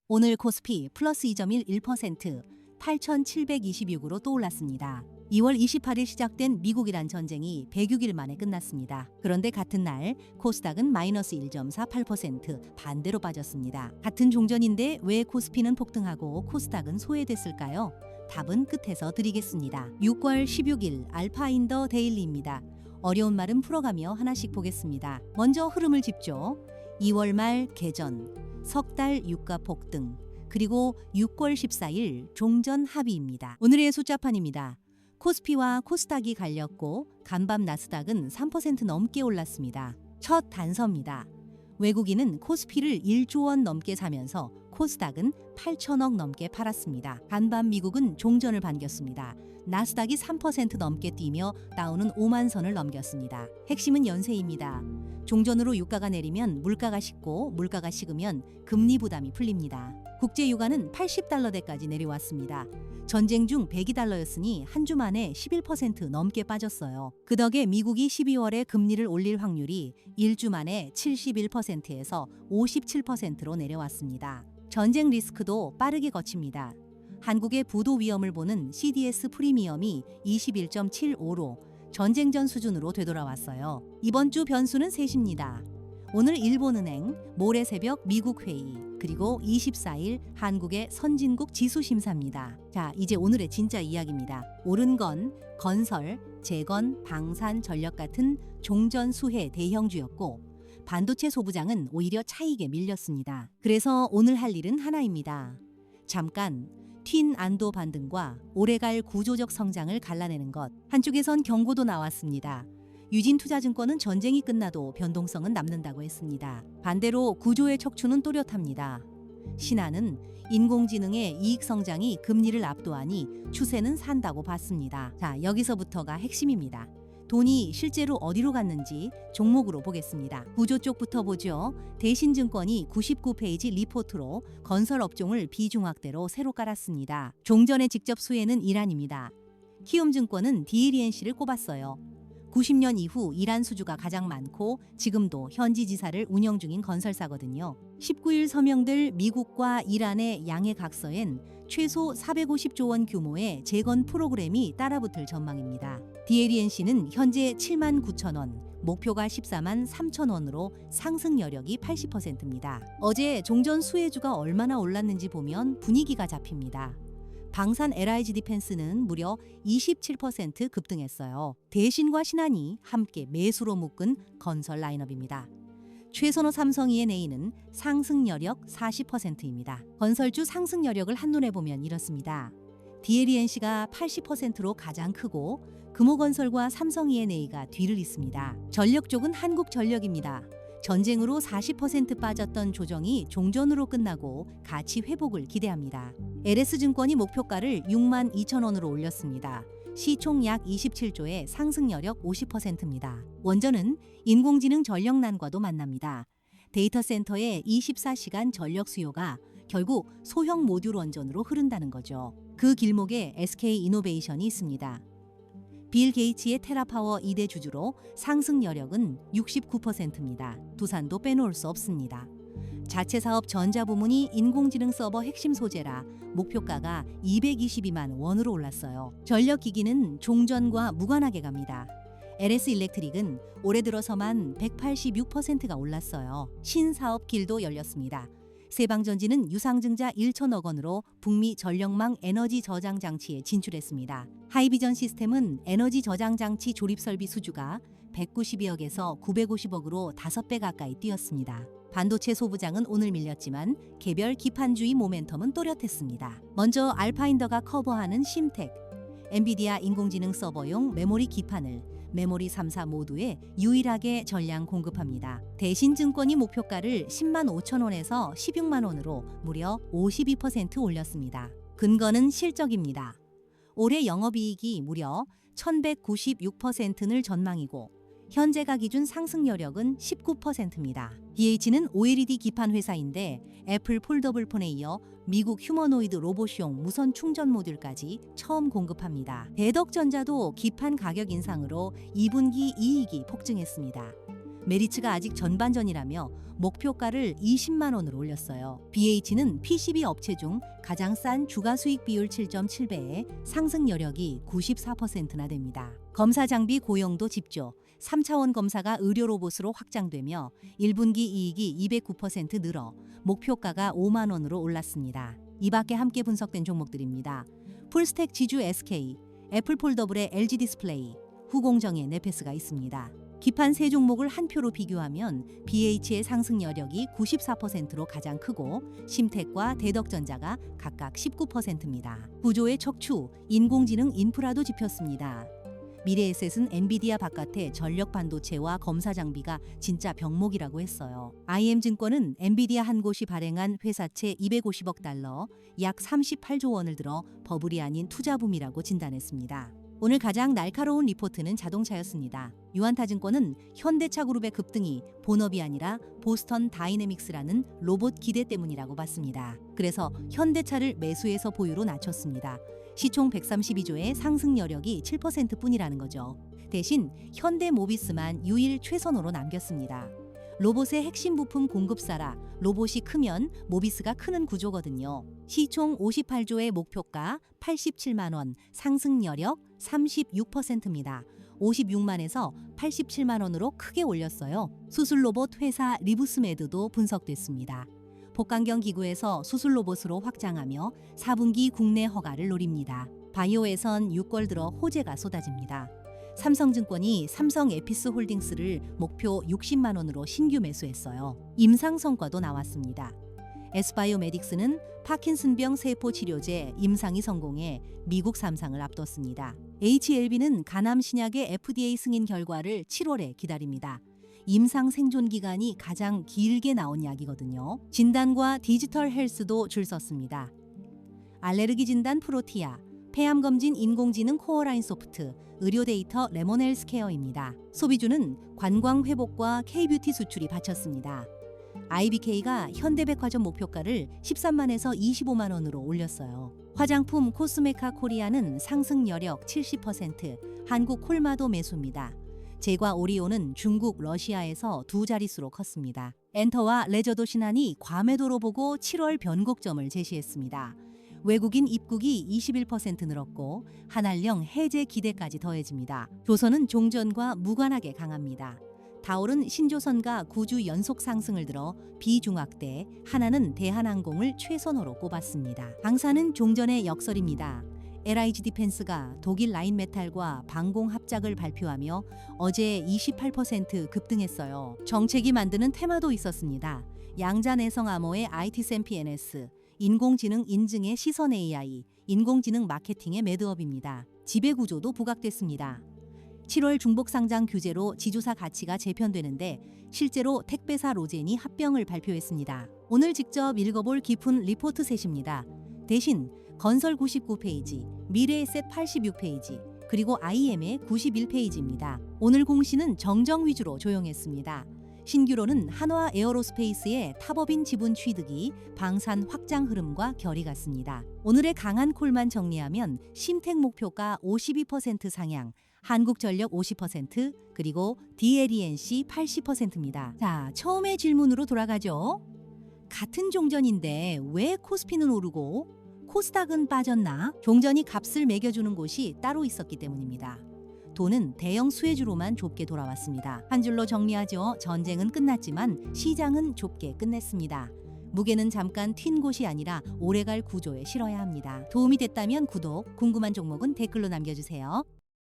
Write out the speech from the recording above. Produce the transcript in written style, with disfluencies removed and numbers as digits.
오늘 코스피 플러스 2.11%, 8,726으로 또 올랐습니다. 2월 28일 시작된 미국-이란 전쟁이 106일 만에 끝났습니다. 그런데 같은 날 코스닥은 마이너스 1.48% 반대로 빠졌습니다. 같은 종전인데 왜 코스피는 폭등하고 코스닥은 소외됐을까요? 답은 끝에서 드리겠습니다. 6월 16일 알파인더 데일리입니다. 어려운 말은 풀어가며 하나씩 보겠습니다. 먼저 흐름을 짚죠. 2월 말 개전, 석 달 유가 폭등, 그리고 6월 14일 종전 합의입니다. 오늘의 숫자판입니다. 코스피와 코스닥이 갈렸고 간밤 나스닥은 3% 넘게 올랐습니다. 첫 단서입니다. 외국인은 코스피를 1조 원 넘게 사면서 코스닥은 8천억 넘게 팔았습니다. 간밤 미국은 종전을 반겼습니다. 나스닥이 3% 넘게 뛰며 다우는 5만 선을 넘겼습니다. 핵심은 연세입니다. 종전으로 유가가 내리면 물가가 식고 물가가 식으면 금리 부담이 풀립니다. 국제 유가는 80달러대까지 내려왔습니다. 전쟁 중 102달러였으니 한 주 만에 11% 넘게 빠졌어요. 그 덕에 미국이 12월에 금리를 올릴 확률이 1주 만에 71%에서 57%로 내려왔습니다. 전쟁 리스크도 빠르게 거칩니다. 한국의 부도 위험을 보는 CDS 프리미엄이 21.75로 전쟁 전 수준으로 되돌아왔어요. 이번 주 변수는 셋입니다. 오늘 일본은행, 모레 새벽 미국 회의, 그리고 24일 한국의 선진국 지수 심사입니다. 자, 이제 오늘의 진짜 이야기입니다. 오른 건 건설, 재건, 방산, 전력 같은 종전 수혜 대형주였고 반도체 소부장은 오히려 차익에 밀렸습니다. 그래서 오늘 할 일은 하나입니다. 잠깐 튄 안도 반등과 오래갈 구조적 성장을 갈라내는 것. 한쪽에선 경고도 나왔습니다. 유진투자증권은 전쟁이 끝나도 변동성은 남는다고 했습니다. 반대로 구조의 척추는 또렷합니다. 신한은 인공지능의 이익 성장이 금리를 압도하니 추세는 산다고 봤습니다. 자, 여기서부터가 핵심입니다. 돈이 실제로 어디로 갔는지 종목으로 보겠습니다. 구조 쪽부터 보죠. 대신증권이 99페이지 리포트로 건설 업종을 비중확대로 새로 깔았습니다. 종전의 직접 수혜는 이란입니다. 키움증권은 DLNC를 꼽았어요. 90년 이후 이란 수주가 가장 많고 지금도 현지 지사를 운영 중인 건설사거든요. 19일 서명될 미국과 이란의 양해 각서엔 최소 450조 원 규모의 재건 프로그램이 따라붙을 전망입니다. DLNC는 현재 7만 9천 원, 목표가 14만 3천 원으로 상승 여력이 80%입니다. 어제 종전 수혜주가 얼마나 올랐는지 보면 분위기가 잡힙니다. 방산 LIG 디펜스는 무려 27% 급등했어요. 대신과 신한이 함께 매수로 묶은 건설 라인업입니다. 최선호 삼성 E&A는 상승 여력 40%입니다. 건설주 상승 여력을 한눈에 보면 이렇습니다. DLNC가 80%로 가장 크고 금호건설과 삼성 E&A가 뒤를 잇습니다. 전력 쪽은 한국전력입니다. 전쟁으로 40% 빠졌던 조정이 종전으로 끝나고 가치 회복을 기대합니다. LS증권이 목표가를 6만 2천 원으로 올렸습니다. 시총 약 27조의 상승 여력 50%입니다. 원전은 인공지능 전력난과도 만납니다. 데이터 센터의 24시간 전력 수요가 결국 소형 모듈 원전으로 흐른다는 거죠. 그 길목에 SK이노베이션이 있습니다. 빌 게이츠의 테라파워 2대 주주로 상승 여력은 69%입니다. 두산도 빼놓을 수 없습니다. 자체 사업 전자부문이 인공지능 서버 핵심 소재라 목표가가 222만 원으로 올랐어요. 전력기기는 종전과 무관하게 갑니다. LS 일렉트릭은 올해 들어서만 186%가 올랐어요. 신사업 길도 열렸습니다. 세방전지는 유상증자 1천억 원으로 북미 전력망 에너지 저장 장치에 진출했습니다. 하이비전 시스템은 에너지 저장 장치 조립 설비 수주가 192억에서 950억으로 5배 가까이 뛰었습니다. 반도체 소부장은 오늘 밀렸지만 개별 기판주의 모멘텀은 또렷했습니다. 먼저 알파인더가 커버하는 심텍, 엔비디아 인공지능 서버용 메모리 기판을 메모리 3사 모두에 유일하게 전량 공급합니다. 대신증권이 목표가를 10만 5천 원에서 16만 원으로 무려 52% 올렸습니다. 근거는 실적입니다. 올해 영업이익이 무려 1196%를 전망이고 현재가 기준 상승 여력은 19%입니다. BH는 OLED 기판 회사인데 애플 폴더블폰에 이어 미국 휴머노이드 로봇용 무선 충전 모듈까지 처음 공급합니다. 대덕전자도 기판 가격 인상으로 2분기 이익이 폭증했습니다. 메리츠가 아직 전반전이라며 목표가를 20만 원으로 올렸어요. BH는 PCB 업체 중 가장 싼 주가 수익 비율 7.7배에 상승 여력이 94%나 됩니다. 검사 장비 고용도 집조, 3차원 검사가 의료 로봇으로 확장되며 1분기 이익이 209% 늘어 목표가가 5만 원으로 올랐습니다. 이 밖에 함께 분석된 종목들입니다. 풀스택 지주 SK, 애플 폴더블의 LG 디스플레이, 후공정의 네페스가 있습니다. 기판 세 종목을 한 표로 비교하면 BH의 상승 여력이 94%로 가장 크고 심텍과 대덕전자가 각각 19%입니다. 구조의 척추, 인공지능 인프라도 짚혔습니다. 미래에셋은 엔비디아 바깥에 전력 반도체와 검사 장비가 진짜 병목이라고 했어요. IM증권은 엔비디아 한 곳이 발행한 회사채 250억 달러, 약 38조 원을 들어 버블이 아닌 투자붐이라고 진단했습니다. 오늘 가장 날카로운 리포트는 자동차였습니다. 유한타증권은 현대차그룹의 급등이 본업이 아니라 보스턴 다이내믹스라는 로봇 기대 때문이라고 봤습니다. 그래서 현대차를 매수해서 보유로 낮췄습니다. 시총 132조의 상승 여력이 7%뿐이라는 거죠. 대신 현대모비스만 유일 최선으로 남겼습니다. 로봇의 핵심 부품 공급사라 로봇이 크면 모비스가 크는 구조거든요. 시총 58조의 목표가 87만 원, 상승 여력 36%입니다. 56만에서 87만 원으로 크게 올렸어요. 수술 로봇 회사 리부스메드도 분석됐습니다. 복강경 기구에서 수술 로봇으로 확장하며 4분기 국내 허가를 노립니다. 바이오에선 6개월 들어 호재가 쏟아집니다. 삼성증권이 삼성 에피스 홀딩스를 목표 60만 원으로 신규 매수했어요. 임상 성과도 나왔습니다. S바이오메딕스는 파킨슨병 세포 치료제 임상이 성공해 미국 3상을 앞뒀습니다. HLB는 간암 신약의 FDA 승인 결과를 7월에 기다립니다. 임상 생존 기간이 가장 길게 나온 약이거든요. 진단과 디지털 헬스도 줄 섰습니다. 알레르기 진단 프로티아, 폐암 검진 인공지능 코어라인 소프트, 의료 데이터 레몬헬스케어입니다. 소비주는 관광 회복과 K뷰티 수출이 받쳤습니다. IBK가 현대백화점 목표가를 13만에서 25만 원으로 올렸어요. 화장품 코스메카 코리아는 상승 여력 70%, 한국 콜마도 매수입니다. 제과 오리온은 중국, 러시아에서 두 자릿수로 컸습니다. 엔터와 레저도 신한이 과매도로 보고 7월 변곡점을 제시했습니다. 외국인 입국이 21% 늘었고 한알령 해제 기대까지 더해집니다. 조선은 종전과 무관하게 강합니다. 다올은 신조선과 9주 연속 상승을 들어 비중학대, 하나는 대한항공을 최선호로 꼽았습니다. 방사는 종전의 역설입니다. LIG 디펜스가 독일 라인메탈과 방공 합작을 발표하며 어제 28% 급등했어요. 정책이 만드는 테마도 있었습니다. 양자 내성 암호의 IT샘 PNS, 인공지능 인증의 시선 AI, 인공지능 마케팅의 매드업입니다. 지배구조도 부각됐습니다. 7월 중복상장 규제로 지주사 가치가 재편되는데 실제로 택배사 로젠이 합병을 발표했습니다. 오늘 직접 읽어볼 깊은 리포트 셋입니다. 대신 건설 99페이지, 미래에셋 86페이지, 그리고 IM의 91페이지입니다. 오늘 공시는 정정 위주로 조용했습니다. 신규로는 한화 에어로스페이스의 탑업인 지분 취득이 방산 확장 흐름과 결이 같습니다. 오늘의 강한 콜만 정리하면 심택 목표가 52% 상향, 한국전력 50%, 그리고 DLENC 80%입니다. 자, 처음의 질문으로 돌아가죠. 같은 종전인데 왜 코스피는 오르고 코스닥은 빠졌나? 종전이 값을 매겨주는 곳이 따로 있었기 때문입니다. 돈은 대형 수혜주로만 좁게 돌아왔습니다. 한 줄로 정리하죠. 전쟁은 끝났지만 시장은 좁게 끝냈습니다. 무게는 잠깐 튄 곳이 아니라 오래갈 구조에 실어야 합니다. 도움이 됐다면 구독, 궁금한 종목은 댓글로 남겨주세요.